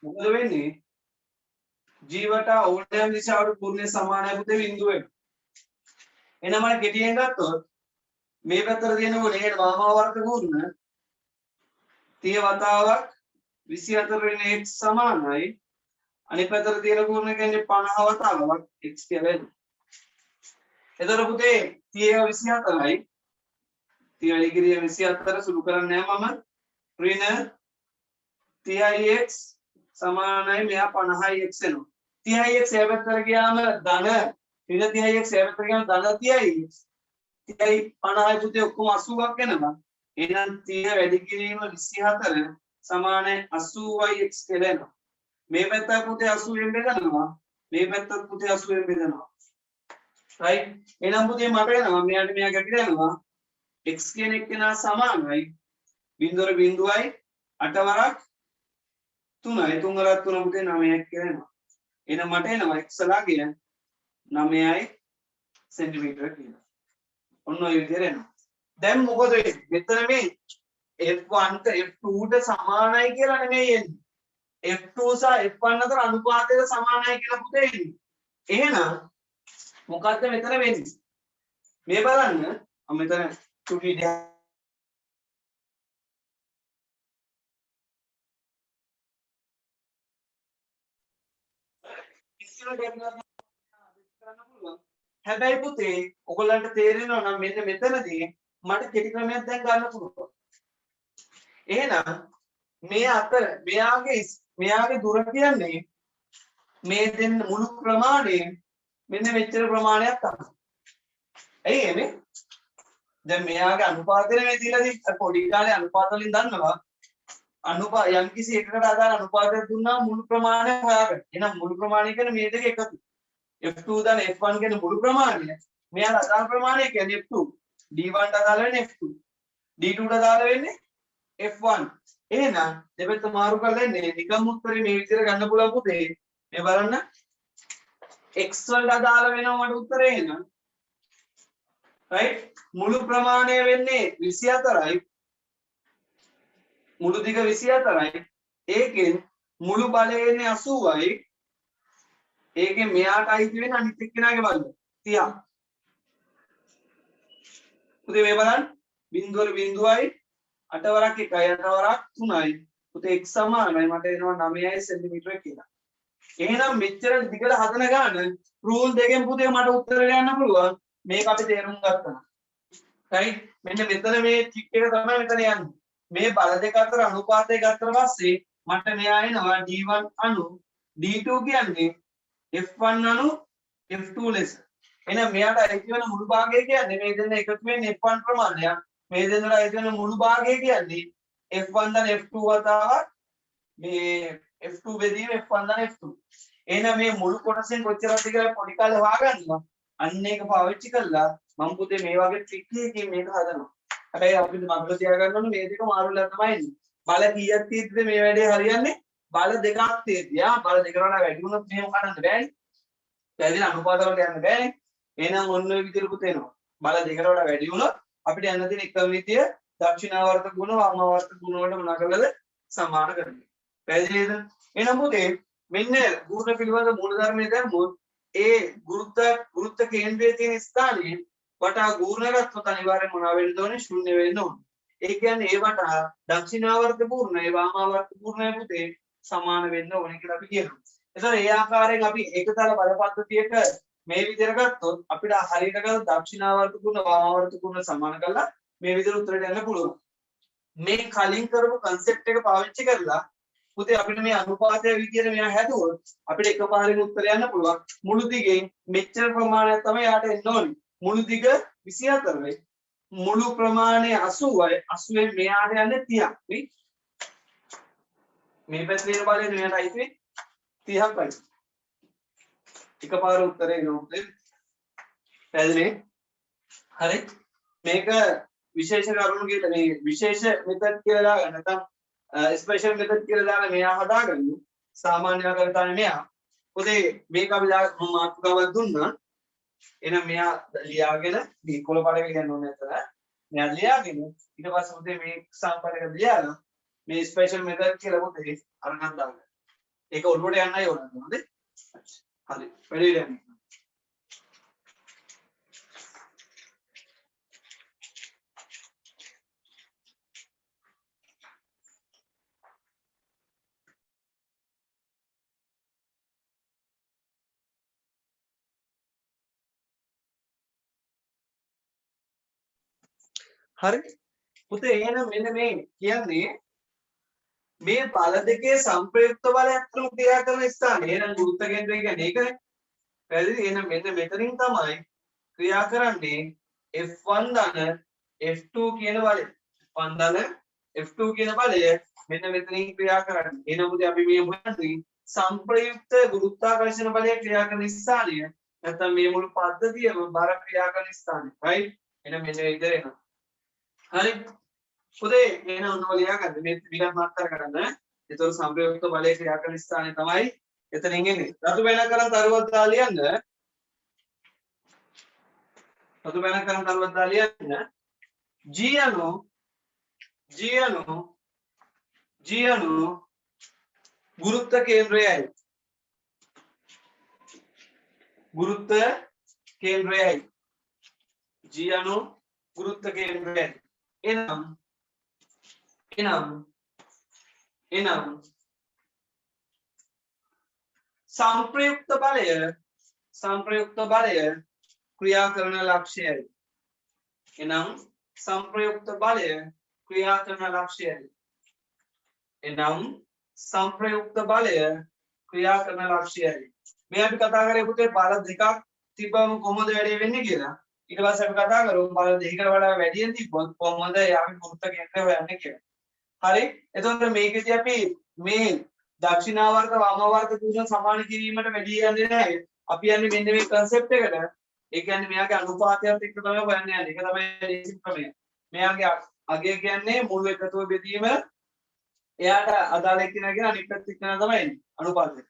S1: මොකද වෙන්නේ g වටා ඕනෑම දිශාවට පූර්ණ සමානයි පුතේ බිඳුව වෙනවා. එහෙනම් මම කෙටියෙන් ගත්තොත් මේ පැත්තට තියෙනකොට එහෙනම් වාම වර්ග ගූර්ණ 30 වතාවක් 24 වෙන x සමානයි අනිත් පැත්තට තියෙන ගූර්ණ කියන්නේ 50 වතාවක් x කියලා එනවා. එතකොට පුතේ 30 24යි 30 ඉගිරිය 24 සුළු කරන්නේ නැහැ මම ඍණ 30x සමානයි මෙයා 50x එනවා. 30x ඒ පැත්තට ගියාම ධන ඍණ 30x ඒ පැත්තට ගියාම ධන 30x 30යි 50යි පුතේ ඔක්කොම 80ක් එනවා. එහෙනම් 30 වැඩි කිරීම 24 සමානයි 80x කියලා එනවා. මේ පැත්ත පුතේ 80 ෙන් බෙදනවා. මේ පැත්තත් පුතේ 80 ෙන් බෙදනවා. right? එහෙනම් පුතේ මට එනවා මෙයාට මෙයා ගැටි දෙනවා. x කියන එක්කෙනා සමානයි 0.0යි 8 වරක් 3යි 3 වරක් 3 පුතේ 9ක් කියලා එනවා. එහෙනම් මට එනවා x ලාගේ 9යි සෙන්ටිමීටර කියලා. ඔන්න ඔය විදිහට එනවා. දැන් මොකද වෙන්නේ? මෙතන මේ f1 ට f2 ට සමානයි කියලා නෙමෙයි එන්නේ. f2 සහ f1 අතර අනුපාතයට සමානයි කියලා පුතේ එන්නේ. එහෙනම් මොකද්ද මෙතන වෙන්නේ? මේ බලන්න මම මෙතන චුටි හැබැයි පුතේ ඔයගොල්ලන්ට තේරෙනවා නම් මෙන්න මෙතනදී මට කෙටි ක්‍රමයක් දැන් ගන්න පුළුවන්. එහෙනම් මේ අතර මෙයාගේ දුර කියන්නේ මේ දෙන්න මුළු ප්‍රමාණය මෙන්න මෙච්චර ප්‍රමාණයක් තමයි. ඇයි එන්නේ? දැන් මෙයාගේ අනුපාතය මේ දීලා තියෙන්නේ පොඩි කාලේ අනුපාත වලින් දන්නවා. යම්කිසි එකකට අදාළ අනුපාතයක් දුන්නා මුළු ප්‍රමාණය හොයාගන්න. එහෙනම් මුළු ප්‍රමාණය කියන්නේ මේ දෙක එකතු. f2 දාන f1 කියන මුළු ප්‍රමාණය මෙයාට අදාළ ප්‍රමාණය කියන්නේ f2 d1 ට අදාළ වෙන්නේ f2 d2 ට අදාළ වෙන්නේ f1 එහෙනම් දෙපැත්ත මාරු කරලා ඉන්නේ නිකම් උත්තරේ මේ විදිහට ගන්න පුළුවන් පුතේ මේ බලන්න x වලට අදාළ වෙනවා මට උත්තරේ එනවා right මුළු ප්‍රමාණය වෙන්නේ 24යි මුළු දිග 24යි ඒකෙන් මුළු බලය එන්නේ 80යි ඒකෙන් මෙයාට අයිති වෙන අනිත් එක්කෙනාගේ බලය 30. පුතේ මේ බලන්න බිඳුවර බිඳුවයි 8 වරක් 1යි 8 වරක් 3යි. පුතේ x සමානයි මට එනවා 9යි සෙන්ටිමීටර කියලා. එහෙනම් මෙච්චර දිගට හදන ගාන රූල් දෙකෙන් පුතේ මට උත්තරේ යන්න පුළුවන්. මේක අපි තේරුම් ගත්තා. right මෙන්න මෙතන මේ ටික් එක තමයි මෙතන යන්නේ. මේ බල දෙක අතර අනුපාතය ගත්තට පස්සේ මට මෙයා එනවා d1 අනු d2 කියන්නේ f1 අනු f2 ලෙස. එහෙනම් මෙයාට අයිති වෙන මුළු භාගය කියන්නේ මේ දෙන්න එකතු වෙන්නේ f1 ප්‍රමාණයක්. මේ දෙන්නට අයිති වෙන මුළු භාගය කියන්නේ f1 දන f2 වතාවක් මේ f2 බෙදීම f1 දන f2. එහෙනම් මේ මුළු කොටසෙන් කොච්චරද කියලා පොඩි කාලේ හොයාගන්නවා. අන්න ඒක පාවිච්චි කළා මම පුතේ මේ වගේ ට්‍රික් එකකින් මේක හදනවා. හැබැයි අපිට මතක තියාගන්න ඕනේ මේ දෙක මාරුලා තමයි ඉන්නේ. බල කීයක් තියෙද්දිද මේ වැඩේ හරියන්නේ? බල දෙකක් තියෙද්දි. බල දෙකට වඩා වැඩි වුණොත් මෙහෙම කරන්න බෑනේ. පැහැදිලි අනුපාත වලට යන්න බෑනේ. එහෙනම් ඔන්න ඔය විදිහට පුතේ එනවා. බල දෙකට වඩා වැඩි වුණොත් අපිට යන්න තියෙන එකම විදිය දක්ෂිණාවර්ත ගුණ වාමාවර්ත ගුණ වලට මොනවා කළද සමාන කරන්නේ. පැහැදිලිද? එහෙනම් පුතේ මෙන්න ගුණ පිළිබඳ මූලධර්මයේ දැම්මොත් ඒ ගුරුත්ව කේන්ද්‍රයේ තියෙන ස්ථානයේ වටා ගුණ ගත්තොත් අනිවාර්යෙන් මොනවා වෙන්න ඕනේ? ශූන්‍ය වෙන්න ඕනේ. ඒ කියන්නේ ඒවට දක්ෂිනාවර්ත පූර්ණයි වාමාවර්ත පූර්ණයි පුතේ සමාන වෙන්න ඕනේ කියලා අපි කියනවා. එතකොට ඒ ආකාරයෙන් අපි ඒකතල බල පද්ධතියක මේ විදිහට ගත්තොත් අපිට හරියට ගන්න දක්ෂිනාවර්ත පූර්ණ වාමාවර්ත පූර්ණ සමාන කරලා මේ විදිහට උත්තරයට යන්න පුළුවන්. මේ කලින් කරපු concept එක පාවිච්චි කරලා පුතේ අපිට මේ අනුපාතය විදියට මෙයා හැදුවොත් අපිට එකපාරින් උත්තර යන්න පුළුවන්. මුළු දිගෙන් මෙච්චර ප්‍රමාණයක් තමයි යාට එන්න ඕනේ. මුළු දිග 24යි. මුළු ප්‍රමාණය 80යි. 80ෙන් මෙයාට යන්නේ 30ක්. මේ පැත්තේ තියෙන බලයෙන් මෙයාට අයිති 30ක්. එකපාර උත්තරේ එනවා. පැහැදිලි? හරි. මේක විශේෂ කරුණු කියලා මේ විශේෂ මෙතඩ් කියලා නැත්නම් ස්පෙෂල් මෙතඩ් කියලා දාලා මෙයා හදාගන්න. සාමාන්‍ය ආකාරයට මෙයා. පොතේ මේක අපි මාතෘකාවක් දුන්නා. එහෙනම් මෙයා ලියාගෙන මේ කොළ පාඩක ලියන්න ඕනේ නැතර. මෙයා ලියාගෙන ඊට පස්සේ පොතේ මේ එක්සැම්පල් එක ලියලා මේ ස්පෙෂල් මෙතඩ් කියලා පොතේ අරගෙන දාන්න. ඒක ඔළුවට යන්නයි ඕන නේද? හරි. වැඩි වෙන්නේ. හරි පුතේ එහෙනම් මෙන්න මේ කියන්නේ මේ බල දෙකේ සංප්‍රයුක්ත බලය අතර ක්‍රියා කරන ස්ථානය එහෙනම් ගුරුත්ව කේන්ද්‍රය කියන්නේ ඒකනේ පැහැදිලි එහෙනම් මෙන්න මෙතනින් තමයි ක්‍රියා කරන්නේ F1 ධන F2 කියන බලය F1 ධන F2 කියන බලය මෙන්න මෙතනින් ක්‍රියා කරන්නේ එහෙනම් පුතේ අපි මේ හොයන්නේ සංප්‍රයුක්ත ගුරුත්වාකර්ෂණ බලය ක්‍රියා කරන ස්ථානය නැත්නම් මේ මුළු පද්ධතියම බර ක්‍රියා කරන ස්ථානය right එහෙනම් මෙන්න මේ විදිහට එනවා හරි පුතේ එහෙනම් ඔන්න ලියා ගන්න මේ විගත් මාත්‍ර කරන්න ඒතර සංප්‍රයුක්ත බලයේ ක්‍රියා කරන ස්ථානය තමයි එතනින් එන්නේ රතු වෙන කරන් තරුවක් දා ලියන්න රතු වෙන කරන් තරුවක් දා ලියන්න G අණු ගුරුත්ව කේන්ද්‍රයයි G අණු ගුරුත්ව කේන්ද්‍රයයි එනම් संप्रयुक्त බලය ක්‍රියා කරන ලක්ෂයයි එනම් संप्रयुक्त බලය ක්‍රියා කරන ලක්ෂයයි මේ අපි කතා කරේ පුතේ බල දෙකක් තිබ්බම කොහොමද වැඩේ වෙන්නේ කියලා ඊට පස්සේ අපි කතා කරමු බල දෙකකට වඩා වැඩියෙන් තිබ්බොත් කොහොමද යාගේ ගුරුත්ව කේන්ද්‍රය හොයන්නේ කියලා. හරි. එතකොට මේකදී අපි මේ දක්ෂිනාවර්ත වාමාවර්ත තුන සමාන කිරීමට වැඩි යන්නේ නැහැ. අපි යන්නේ මෙන්න මේ concept එකට. ඒ කියන්නේ මෙයාගේ අනුපාතයත් එක්ක තමයි හොයන්නේ යන්නේ. ඒක තමයි බේසික් ක්‍රමය. මෙයාගේ අගය කියන්නේ මුළු එකතුව බෙදීම එයාට අදාළ එක්කිනා කියන අනිත් පැත්ත එක්කිනා තමයි එන්නේ. අනුපාතය.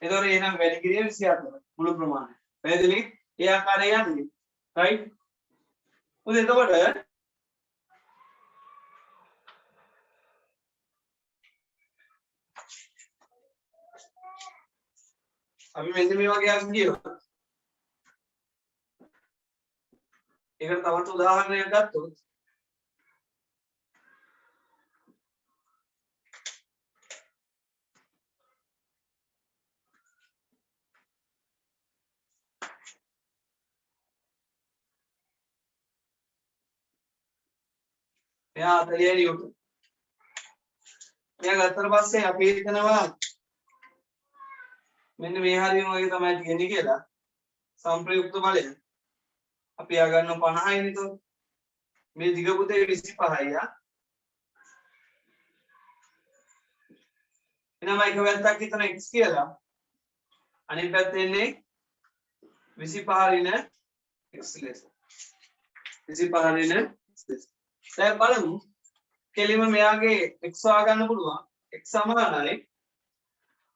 S1: එතකොට එහෙනම් වැඩි කිරීම 24 මුළු ප්‍රමාණය. පැහැදිලි? ඒ ආකාරයෙන් යන්නේ. right උදේ එතකොට අපි මෙන්න මේ වගේ අක් කියනවා ඒකට තවත් උදාහරණයක් ගත්තොත් මෙයා 40 නිව්ටන් මෙයා ගත්තට පස්සේ අපි හිතනවා මෙන්න මේ හරියම වගේ තමයි තියෙන්නේ කියලා සංප්‍රයුක්ත බලය අපි ආ ගන්න 50යි නේද මේ දිග පුතේ 25යි එනම එක වැත්තක් හිතන x කියලා අනිත් පැත්තේ ඉන්නේ 25 රින x ලෙස 25 රින x ලෙස දැන් බලමු කෙලිම මෙයාගේ x හොයා ගන්න පුළුවන් x සමානයි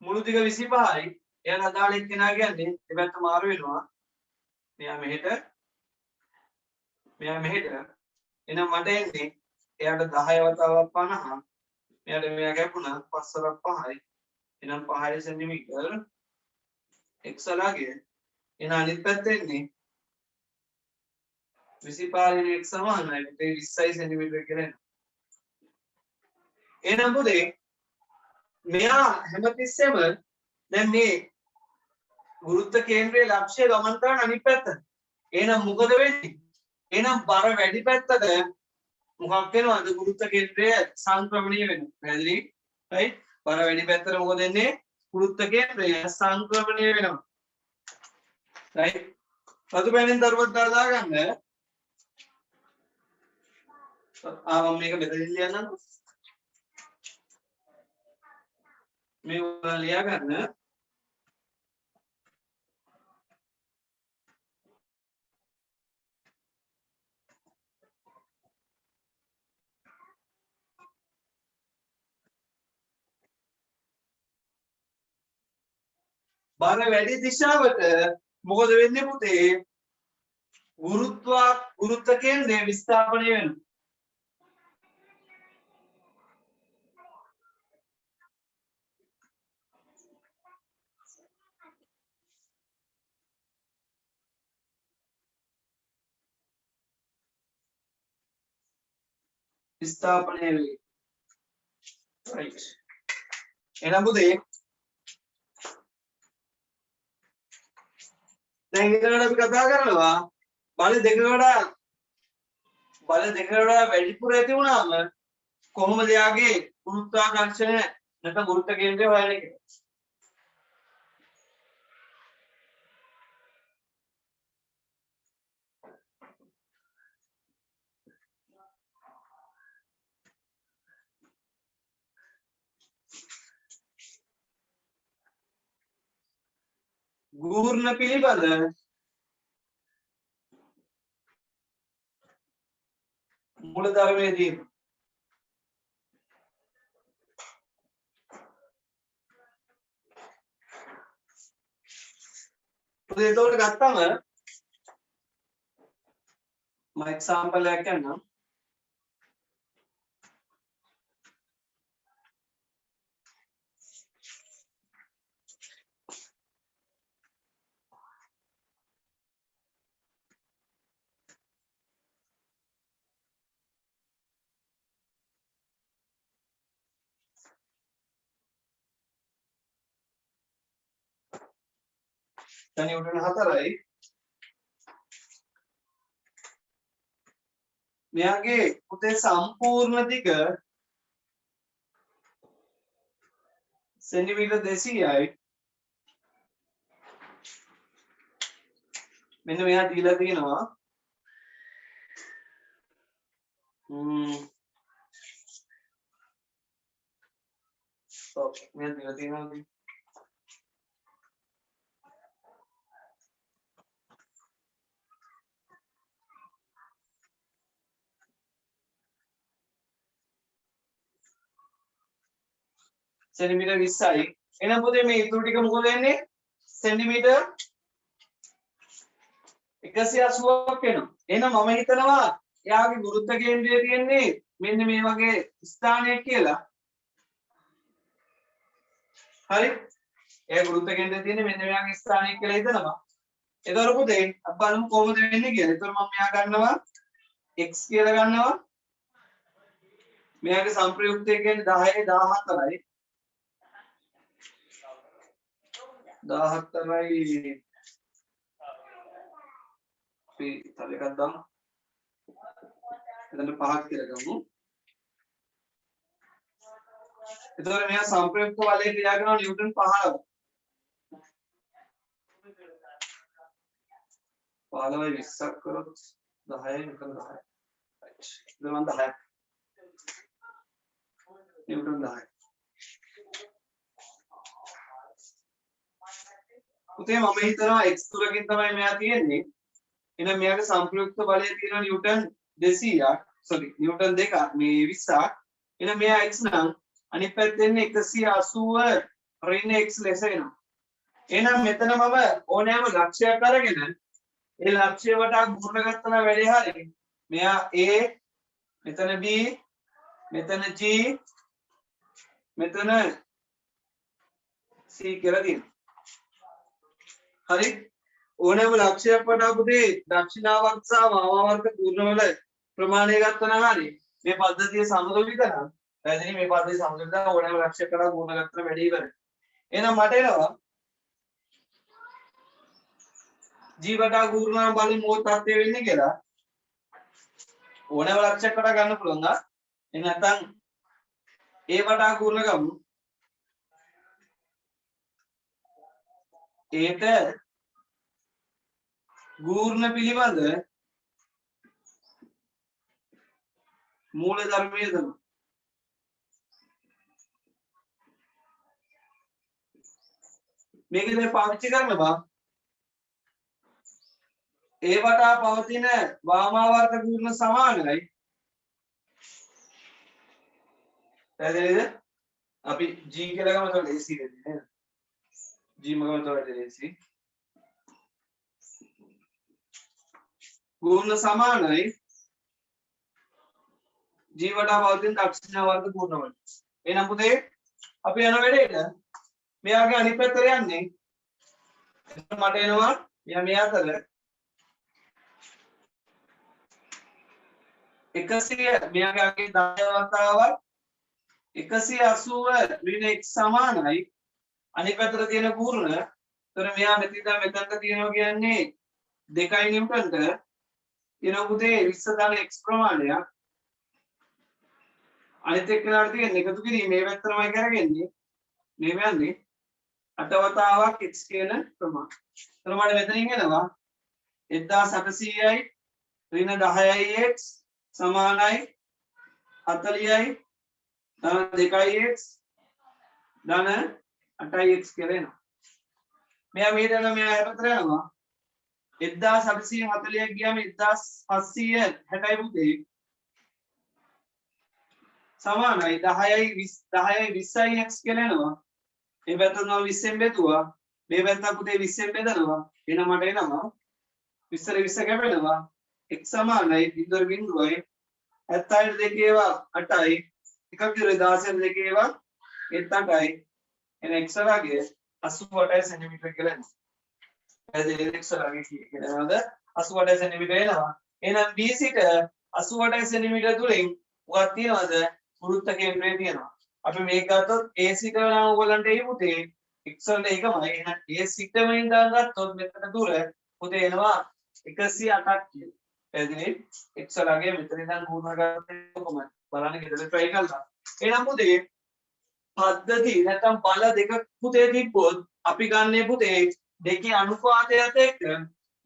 S1: මුළු දිග 25යි එයාට අදාළ එක්කෙනා කියන්නේ දෙපැත්ත මාරු වෙනවා මෙයා මෙහෙට එහෙනම් මට එන්නේ එයාට 10 වතාවක් 50 මෙයාට මෙයා ගැපුණා 5 වතාවක් 5යි එහෙනම් 5 සෙන්ටිමීටර x ලාගේ එහෙනම් අනිත් පැත්තේ එන්නේ 25 න් x සමානයි 20 සෙන්ටිමීටර කියලා එනවා එහෙනම් පුතේ මෙයා හැමතිස්සෙම දැන් මේ ගුරුත්ව කේන්ද්‍රයේ ලක්ෂ්‍ය ගමන් කරන අනිත් පැත්තට. එහෙනම් මොකද වෙන්නේ? එහෙනම් බර වැඩි පැත්තට මොකක් වෙනවද? ගුරුත්ව කේන්ද්‍රය සංක්‍රමණීය වෙනවා. පැහැදිලි? right? බර වැඩි පැත්තට මොකද වෙන්නේ? ගුරුත්ව කේන්ද්‍රය සංක්‍රමණීය වෙනවා. right? රතු පැනෙන් දරුවක් දාලා ගන්න. මම මේක මෙතනින් ලියන්නම්. මේ ඔයාලා ලියා ගන්න. බර වැඩි දිශාවට මොකද වෙන්නේ පුතේ? ගුරුත්ව කේන්ද්‍රය විස්ථාපනය වෙනවා. විස්ථාපනය වෙයි. right. එහෙනම් පුතේ දැන් ඊළඟට අපි කතා කරනවා බල දෙකකට වැඩිපුර ඇති වුණාම කොහොමද යාගේ ගුරුත්වාකර්ෂණය නැත්නම් ගුරුත්ව කේන්ද්‍රය හොයන්නේ කියලා. ගූර්ණ පිළිබඳ මූලධර්මයේදී පුතේ එතකොට ගත්තම මම එක්සැම්පල් එකක් ගන්නම්. දැන් නිව්ටන් 4යි මෙයාගේ පුතේ සම්පූර්ණ දිග සෙන්ටිමීටර් 200යි. මෙන්න මෙයා දීලා තියෙනවා මෙයා දීලා තියෙනවා सेंटीमीटर 20යි. එහෙනම් පුතේ මේ ඉතුරු ටික මොකද වෙන්නේ? සෙන්ටිමීටර් 180ක් වෙනවා. එහෙනම් මම හිතනවා එයාගේ ගුරුත්ව කේන්ද්‍රය තියෙන්නේ මෙන්න මේ වගේ ස්ථානයක් කියලා. හරි? එයා ගුරුත්ව කේන්ද්‍රය තියෙන්නේ මෙන්න මේ වගේ ස්ථානයක් කියලා හිතනවා. ඒතර පුතේ අපි බලමු කොහොමද වෙන්නේ කියලා. ඒතර මම මෙයා ගන්නවා x කියලා ගන්නවා. මෙයාගේ සංප්‍රයුක්තය කියන්නේ 10යි 14යි. 17යි අපි තව එකක් දාමු. එතන 5ක් කියලා ගමු. එතකොට මෙයා සංප්‍රයුක්ත බලය ක්‍රියා කරන නිව්ටන් 15. 15යි 20ක් කරොත් 10යි මෙතන 10යි. right. එතන 10ක්. නිව්ටන් 10යි. පුතේ මම හිතනවා x තුරකින් තමයි මෙයා තියෙන්නේ. එහෙනම් මෙයාගේ සංප්‍රයුක්ත බලය තියෙනවා නිව්ටන් 200ක්. sorry නිව්ටන් 2ක් මේ 20ක්. එහෙනම් මෙයා x නම් අනිත් පැත්තෙන් 180 ඍණ x ලෙස එනවා. එහෙනම් මෙතන මම ඕනෑම ලක්ෂයක් අරගෙන ඒ ලක්ෂ්‍ය වටා ගුණ ගත්තා වැඩි හරිය. මෙයා a මෙතන b මෙතන g මෙතන c කියලා තියෙනවා. හරි ඕනෑම ලක්ෂයක් වටා පුතේ දක්ෂිනාවර්ත සහ වාමාවර්ත පූර්ණ වල ප්‍රමාණය ගත්තා නම් හරි මේ පද්ධතිය සමතුලිත නම් පැහැදිලි මේ පදේ සමතුලිතතාව ඕනෑම ලක්ෂයකට ගුණ ගන්න වැඩි කරේ. එහෙනම් මට එනවා g වටා ගුරුනාම බලමු මොකද තත්ත්වය වෙන්නේ කියලා. ඕනෑම ලක්ෂයකට ගන්න පුළුවන් ආ. එහෙනම් නැත්නම් a වටා ගුණ ගමු. ඒට ගූර්ණ පිළිබඳ මූල ධර්මයේ දමු. මේකද පාවිච්චි කරන්න බා. ඒ වටා පවතින වාමාවර්ත ගූර්ණ සමානයි. පැහැදිලිද? අපි g කියලා ගමු එතකොට ac වෙන්නේ නේද? g මගම එතකොට ac. ගූර්ණ සමානයි g වටා පවතින දක්ෂිණාවර්ත ගූර්ණ වලට. එහෙනම් පුතේ අපි යන වැඩේට මෙයාගේ අනිත් පැත්තට යන්නේ. එතකොට මට එනවා මෙයා මේ අතර 100 මෙයාගේ අගේ 10 වතාවක් 180 ඍණ x සමානයි අනිත් පැත්තට තියෙන ගූර්ණ. එතකොට මෙයා මෙතන මෙතනට තියෙනවා කියන්නේ 2 නිව්ටන්ට තියෙනවා පුතේ 20 දාන x ප්‍රමාණයක්. අනිත් එක්කනට තියෙන එකතු කිරීම මේ පැත්තටමයි කරගන්නේ. මේ යන්නේ 8 වතාවක් x කියන ප්‍රමාණය. එතකොට මට මෙතනින් එනවා 1800යි ඍණ 10යි x සමානයි 40යි ධන 2x ධන 8x කියලා එනවා. මෙයා මෙහෙට යනවා මෙයා හැපතර යනවා 1840ක් ගියාම 1760යි පුතේ සමානයි 10යි 20යි x කියලා එනවා. මේ පැත්තට 20ෙන් බෙදුවා මේ පැත්ත පුතේ 20ෙන් බෙදනවා. එහෙනම් මට එනවා 20 20 කැපෙනවා x සමානයි 0.0යි 70ට දෙකේවා 8යි එකක් දිරේ 16ට දෙකේවා 8යි එන x වගේ 88 සෙන්ටිමීටර කියලා එනවා. පැහැදිලිද? x වගේ කියනවාද 88 සෙන්ටිමීටර එනවා. එහෙනම් b සිට 88 සෙන්ටිමීටර දුරින් මොකක්ද තියනවද? වෘත්ත කේන්ද්‍රය තියෙනවා. අපි මේක ගත්තොත් AC කරනවා ඕගොල්ලන්ට එයි පුතේ x වලට එකමයි. එහෙනම් A සිටම ඉඳන් ගත්තොත් මෙතන දුර පුතේ එනවා 108ක් කියලා. පැහැදිලි? x වලගේ මෙතන ඉඳන් ගුණ ගත්තේ කොහොමද? බලන්න ගෙදර try කරලා. එහෙනම් පුතේ පද්ධති නැත්නම් බල දෙක පුතේ තිබ්බොත් අපි ගන්නේ පුතේ දෙකේ අනුපාතයත් එක්ක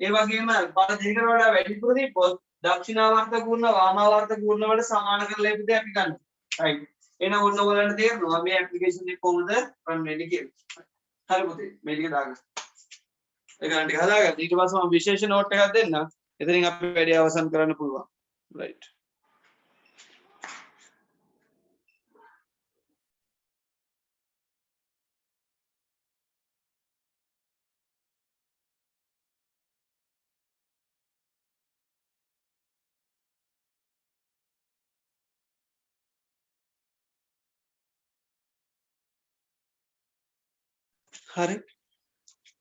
S1: ඒ වගේම බල දෙකකට වඩා වැඩිපුර තිබ්බොත් දක්ෂිණාවර්ත ගුණ වාමාවර්ත ගුණ වලට සමාන කරලා පුතේ අපි ගන්නවා. right. එහෙනම් ඔන්න ඔයාලට තේරෙනවා මේ ඇප්ලිකේෂන් එක කොහොමද රන් වෙන්නේ කියලා. හරි පුතේ මේ ටික දාගන්න. ඒ ගන්න ටික හදාගන්න. ඊට පස්සේ මම විශේෂ නෝට් එකක් දෙන්නම්. එතනින් අපි වැඩේ අවසන් කරන්න පුළුවන්. right. හරි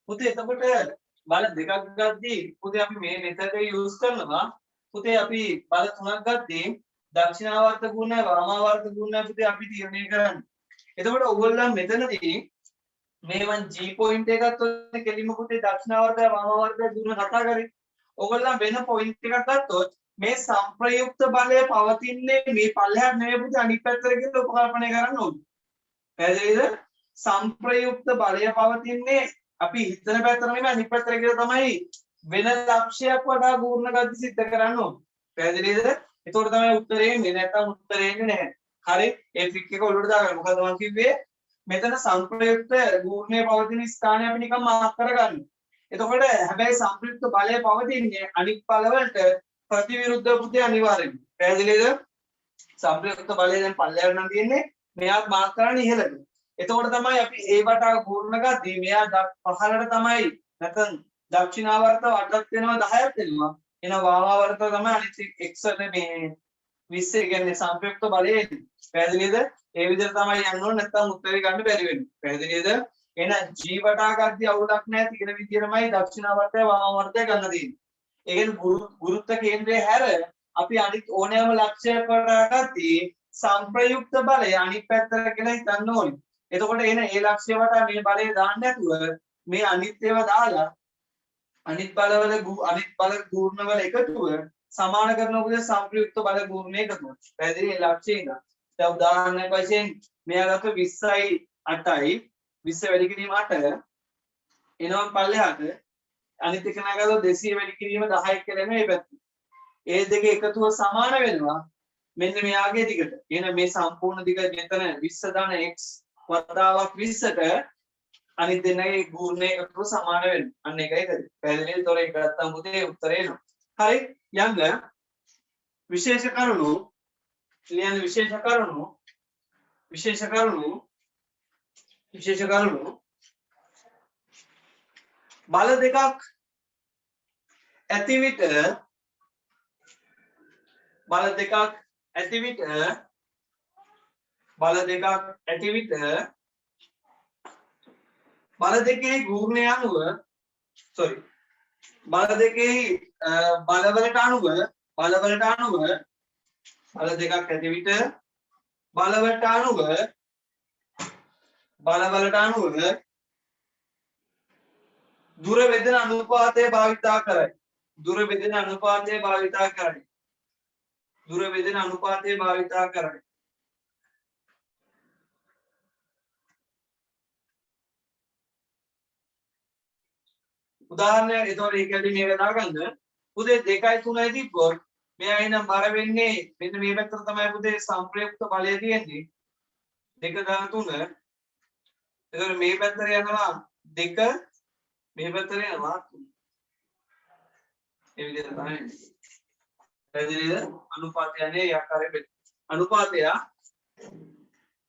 S1: පුතේ එතකොට බල දෙකක් ගද්දී පුතේ අපි මේ මෙතඩ යූස් කරනවා. පුතේ අපි බල තුනක් ගද්දී දක්ෂිණාවර්ත ගුණ වාමාවර්ත ගුණ පුතේ අපි තීරණය කරන්නේ. එතකොට ඕගොල්ලන් මෙතනදී මේ වන් G පොයින්ට් එක ගත්තොත් කෙලින්ම පුතේ දක්ෂිණාවර්ත වාමාවර්ත ගුණ කතා කරේ. ඕගොල්ලන් වෙන පොයින්ට් එකක් ගත්තොත් මේ සංප්‍රයුක්ත බලය පවතින්නේ මේ පල්ලෙහාට නෙවෙයි පුතේ අනිත් පැත්තට කියලා උපකල්පනය කරන්න ඕනේ. පැහැදිලිද? සංප්‍රයුක්ත බලය පවතින්නේ අපි හිතන පැත්තට නෙමෙයි අනිත් පැත්තට කියලා තමයි වෙන ලක්ෂයක් වඩා ගුණ ගති සිද්ධ කරන්න ඕනේ. පැහැදිලිද? ඒතකොට තමයි උත්තරේ එන්නේ. නැත්නම් උත්තරේ එන්නේ නැහැ. හරි? ඒ ට්‍රික් එක ඔළුවට දාගන්න. මොකද මම කිව්වේ මෙතන සංප්‍රයුක්ත ගුණයේ පවතින ස්ථානය අපි නිකන් මාක් කරගන්න. එතකොට හැබැයි සංප්‍රයුක්ත බලය පවතින්නේ අනිත් බලවලට ප්‍රතිවිරුද්ධ පුතේ අනිවාර්යෙන්ම. පැහැදිලිද? සංප්‍රයුක්ත බලය දැන් පල්ලෙහාට නම් තියෙන්නේ. මෙයාත් මාක් කරන්නේ ඉහළට. එතකොට තමයි අපි ඒ වටා ගුණ ගද්දී මෙයා පහළට තමයි නැත්නම් දක්ෂිණාවර්ත වටත් වෙනවා 10ක් වෙනවා. එහෙනම් වාමාවර්ත තමයි අනිත් x මේ 20 කියන්නේ සංප්‍රයුක්ත බලය එන්නේ. පැහැදිලිද? ඒ විදිහට තමයි යන්න ඕනේ නැත්නම් උත්තරේ ගන්න බැරි වෙන්නේ. පැහැදිලිද? එහෙනම් g වටා ගද්දී අවුලක් නැහැ. තියෙන විදිහටමයි දක්ෂිණාවර්තය වාමාවර්තය ගන්න තියෙන්නේ. ඒ කියන්නේ ගුරුත්ව කේන්ද්‍රය හැර අපි අනිත් ඕනෑම ලක්ෂයක් වටා ගද්දී සංප්‍රයුක්ත බලය අනිත් පැත්තට කියලා හිතන්න ඕනේ. එතකොට එන ඒ ලක්ෂ්‍ය වටා මේ බලය දාන්න නැතුව මේ අනිත් ඒවා දාලා අනිත් බලවල අනිත් බල ගුණවල එකතුව සමාන කරනකොට සංප්‍රයුක්ත බල ගුණ එකතුව. පැහැදිලි ඒ ලක්ෂ්‍යය ඉඳලා. දැන් උදාහරණයක් වශයෙන් මෙයා ගත්ත 20යි 8යි 20 වැඩි කිරීම 8 එනවා පල්ලෙහාට අනිත් එක නගලා 200 වැඩි කිරීම 10ක් කියලා මේ පැත්තේ. ඒ දෙක එකතුව සමාන වෙනවා මෙන්න මෙයාගේ දිගට. එහෙනම් මේ සම්පූර්ණ දිග මෙතන 20 දාන x වතාවක් 20ට අනිත් දෙන්නගේ ගුණය එකතුව සමාන වෙනවා. අන්න ඒකයි කරේ. පැහැදිලිද? ඒතොර ඒක ගත්තාම පුතේ උත්තරේ එනවා. හරි. යන්න විශේෂ කරුණු ලියන්න විශේෂ කරුණු බල දෙකක් ඇති විට බල දෙකක් ඇති විට බල දෙකේ ගුණය අනුව බල දෙකේ බලවලට අනුව බල දෙකක් ඇති විට බලවලට අනුව දුර බෙදෙන අනුපාතය භාවිතා කරයි. උදාහරණයක් එතකොට ඒකදී මේ වෙලා ගන්න. පුතේ 2යි 3යි තිබ්බොත් මෙයා එනම් බර වෙන්නේ මෙන්න මේ පැත්තට තමයි පුතේ සංප්‍රයුක්ත බලය තියෙන්නේ. 2 ධන 3. එතකොට මේ පැත්තට යනවා 2 මේ පැත්තට යනවා 3. ඒ විදිහට තමයි. පැහැදිලිද? අනුපාතය යන්නේ ඒ ආකාරයෙන් වෙන්නේ. අනුපාතය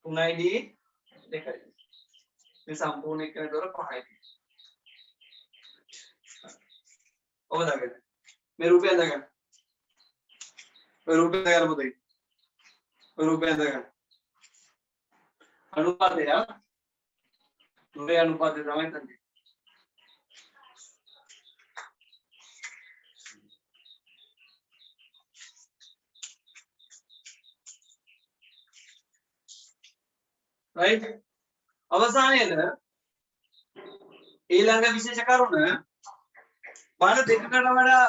S1: 3යි 2යි. මේ සම්පූර්ණ එකේ දොර 5යි. ඔබ දාගන්න. මේ රූපය දාගන්න. ඔය රූපය දාගන්න පුතේ. ඔය රූපය දාගන්න. අනුපාතය දුරේ අනුපාතය තමයි තන්නේ. right අවසානයේද ඊළඟ විශේෂ කරුණ බල දෙකකට වඩා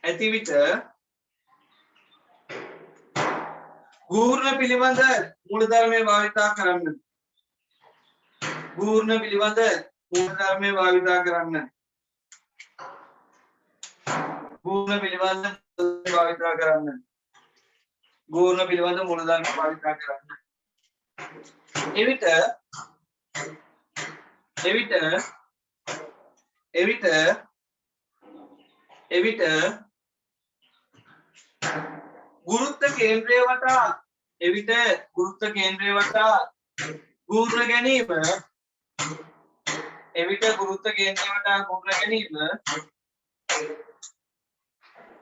S1: ඇති විට ගූර්ණ පිළිබඳ මූලධර්මය භාවිතා කරන්න. ගූර්ණ පිළිබඳ මූලධර්මය භාවිතා කරන්න.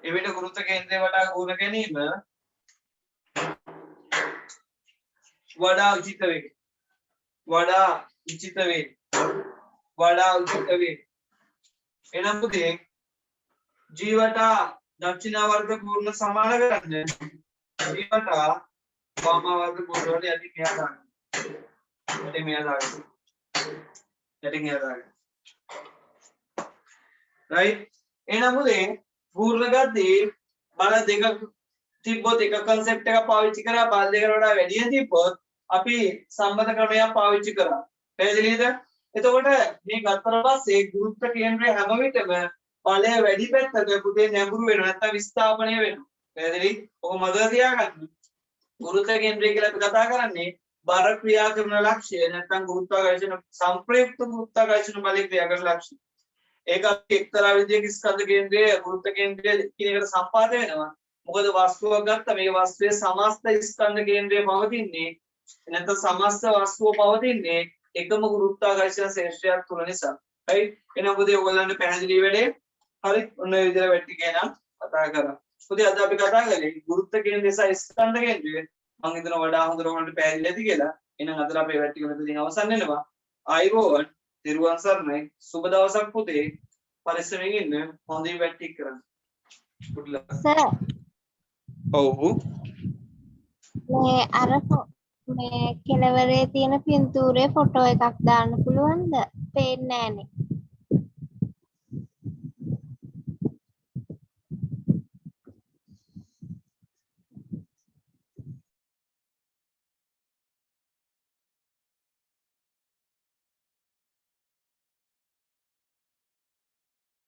S1: එවිට ගුරුත්ව කේන්ද්‍රය වටා ගූර්ණ ගැනීම වඩා උචිත වේ. එනම් පුතේ ජීවටා දක්ෂිණාවර්ත පූර්ණ සමාන කරන්න ජීවටා වාමාවර්ත පූර්ණ වල යටි මෙයා දාගන්න. right එහෙනම් පුතේ පූර්ණ ගද්දී බල දෙක තිබ්බොත් එක concept එකක් පාවිච්චි කරා බල දෙකට වඩා වැඩි තිබ්බොත් අපි සම්බන්ධ ක්‍රමයක් පාවිච්චි කරා. පැහැදිලිද? එතකොට මේ ගත්තට පස්සේ ගුරුත්ව කේන්ද්‍රය හැම විටම බලය වැඩි පැත්තට පුතේ නැඹුරු වෙනවා නැත්නම් විස්ථාපනය වෙනවා. පැහැදිලි? ඔක මතක තියාගන්න. ගුරුත්ව කේන්ද්‍රය කියලා අපි කතා කරන්නේ බර ක්‍රියා කරන ලක්ෂ්‍ය නැත්නම් ගුරුත්වාකර්ෂණ සංප්‍රයුක්ත ගුරුත්වාකර්ෂණ බලය ක්‍රියා කරන ලක්ෂ්‍ය. ඒක අපි එක්තරා විදියක ස්කන්ධ කේන්ද්‍රය ගුරුත්ව කේන්ද්‍රය කියන එකට සම්පාද වෙනවා. මොකද වස්තුවක් ගත්ත මේ වස්තුවේ සමස්ත ස්කන්ධ කේන්ද්‍රය පවතින්නේ නැත්නම් සමස්ත වස්තුව පවතින්නේ එකම ගුරුත්වාකර්ෂණ ශේෂ්ත්‍රයක් තුල නිසා. right එහෙනම් පුතේ ඔයගොල්ලන්ට පැහැදිලි වෙන්නේ. හරි ඔන්න ඔය විදිහට වැටි කියනවා කතා කරා. පුතේ අද අපි කතා කරේ ගුරුත්ව කේන්ද්‍රය සහ ස්කන්ධ කේන්ද්‍රය. මම හිතනවා වඩා හොඳට ඔයගොල්ලන්ට පැහැදිලි ඇති කියලා. එහෙනම් අද අපේ වැටි වල තියෙන අවසන් වෙනවා. ආයිබෝවන්. තිරුවන් සරණයි. සුබ දවසක් පුතේ. පරිස්සමෙන් ඉන්න හොඳින් වැටික් කරන්න පුඩුලා
S2: සර්
S1: ඔව්
S2: මේ අර මේ කෙලවරේ තියෙන පින්තූරේ ෆොටෝ එකක් දාන්න පුළුවන්ද? පේන්නේ නැහනේ.